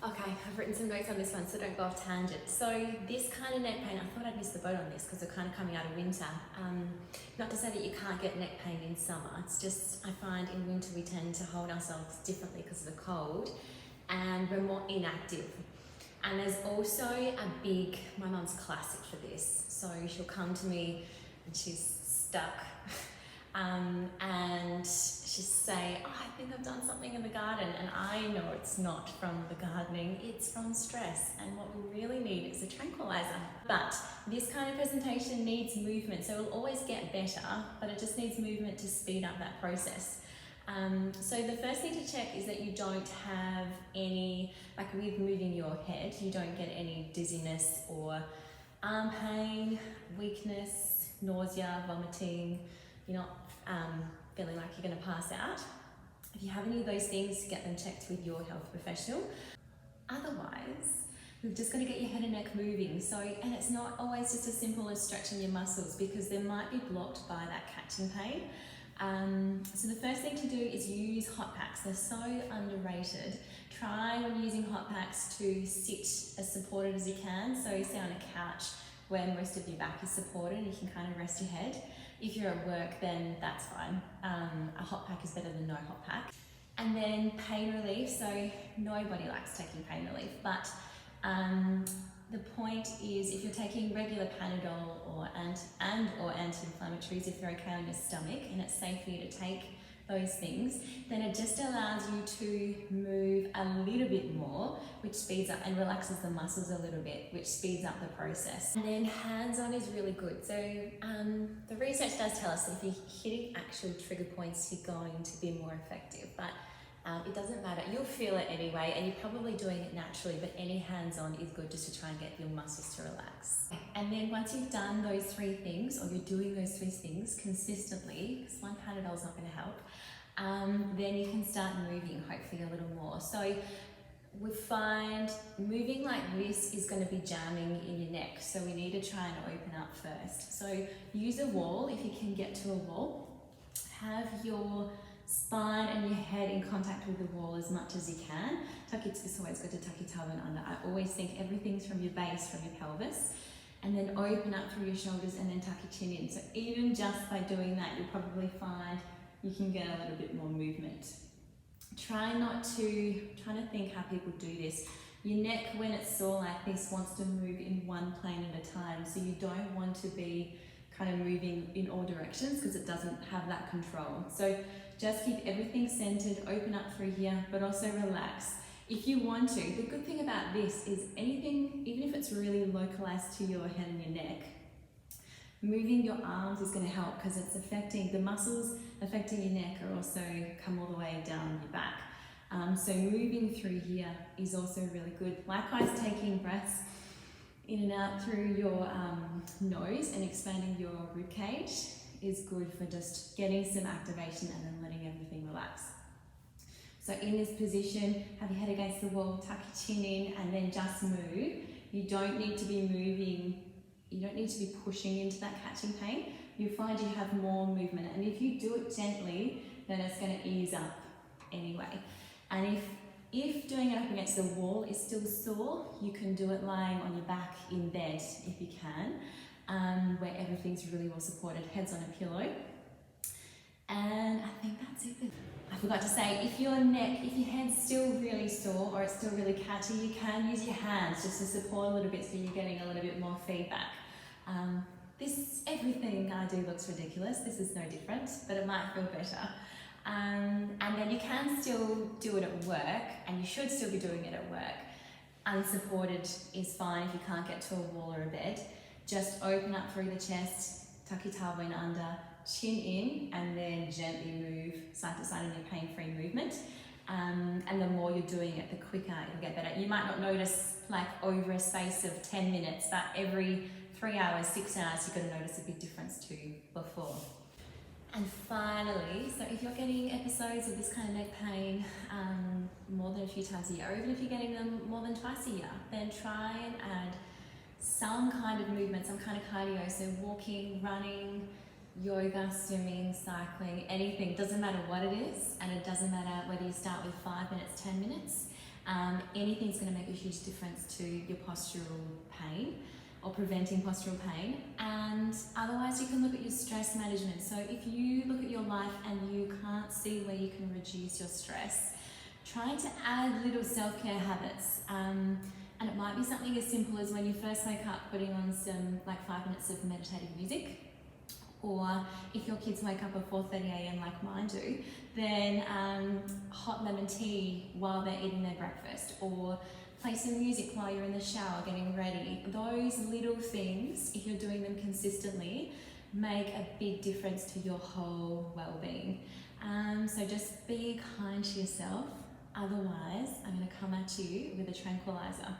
Okay, I've written some notes on this one, so don't go off tangent. So this kind of neck pain, I thought I'd miss the boat on this because we're kind of coming out of winter. Not to say that you can't get neck pain in summer, it's just I find in winter we tend to hold ourselves differently because of the cold and we're more inactive. And there's also my mum's classic for this. So she'll come to me and she's stuck and she'll say, oh, I think I've done something in the garden, and I know it's not from the gardening, it's from stress, and what we really need is a tranquilizer. But this kind of presentation needs movement, so it'll always get better, but it just needs movement to speed up that process. So the first thing to check is that you don't have any, like with moving your head, you don't get any dizziness or arm pain, weakness, nausea, vomiting. You're not feeling like you're going to pass out. If you have any of those things, get them checked with your health professional. Otherwise, we've just got to get your head and neck moving. So, and it's not always just as simple as stretching your muscles because they might be blocked by that catching pain. So the first thing to do is use hot packs. They're so underrated. Try when using hot packs to sit as supported as you can. So say on a couch where most of your back is supported, you can kind of rest your head. If you're at work, then that's fine. A hot pack is better than no hot pack. And then pain relief. So nobody likes taking pain relief, but the point is if you're taking regular Panadol or anti-inflammatories, if they're okay on your stomach and it's safe for you to take those things, then it just allows you to move a little bit more, which speeds up and relaxes the muscles a little bit, which speeds up the process. And then hands-on is really good. So the research does tell us that if you're hitting actual trigger points, you're going to be more effective. But it doesn't matter, you'll feel it anyway, and you're probably doing it naturally, but any hands-on is good just to try and get your muscles to relax. And then once you've done those three things, or you're doing those three things consistently, because one Panadol is not going to help, then you can start moving hopefully a little more. So we find moving like this is going to be jamming in your neck, so we need to try and open up first. So use a wall if you can get to a wall. Have your spine and your head in contact with the wall as much as you can. It's always good to tuck your tailbone under. I always think everything's from your base, from your pelvis, and then open up through your shoulders and then tuck your chin in. So even just by doing that, you'll probably find you can get a little bit more movement. Trying to think how people do this. Your neck, when it's sore like this, wants to move in one plane at a time. So you don't want to be kind of moving in all directions because it doesn't have that control. So just keep everything centered, open up through here, but also relax. If you want to, the good thing about this is anything, even if it's really localized to your head and your neck, moving your arms is going to help because it's affecting the muscles affecting your neck are also come all the way down your back. So moving through here is also really good. Likewise, taking breaths in and out through your nose and expanding your rib cage is good for just getting some activation and then letting everything relax. So in this position, have your head against the wall, tuck your chin in, and then just move. You don't need to be moving, you don't need to be pushing into that catching pain. You'll find you have more movement, and if you do it gently, then it's going to ease up anyway. And if doing it up against the wall is still sore, you can do it lying on your back in bed if you can, where everything's really well supported, head's on a pillow. And I think that's it. I forgot to say, if your head's still really sore or it's still really catchy, you can use your hands just to support a little bit so you're getting a little bit more feedback. Everything I do looks ridiculous. This is no different, but it might feel better. And then you can still do it at work, and you should still be doing it at work. Unsupported is fine if you can't get to a wall or a bed. Just open up through the chest, tuck your tailbone under, chin in, and then gently move side to side in your pain-free movement. And the more you're doing it, the quicker it'll get better. You might not notice like over a space of 10 minutes, but every 3 hours, 6 hours, you're going to notice a big difference to before. And finally, so if you're getting episodes of this kind of neck pain more than a few times a year, or even if you're getting them more than twice a year, then try and add some kind of movement, some kind of cardio. So walking, running, yoga, swimming, cycling, anything. Doesn't matter what it is, and it doesn't matter whether you start with 5 minutes, 10 minutes. Anything's going to make a huge difference to your postural pain or preventing postural pain. And otherwise you can look at your stress management. So if you look at your life and you can't see where you can reduce your stress, try to add little self-care habits. And it might be something as simple as when you first wake up, putting on some 5 minutes of meditative music. Or if your kids wake up at 4:30 a.m. like mine do, then hot lemon tea while they're eating their breakfast, or play some music while you're in the shower getting ready. Those little things, if you're doing them consistently, make a big difference to your whole well-being. So just be kind to yourself. Otherwise, I'm going to come at you with a tranquilizer.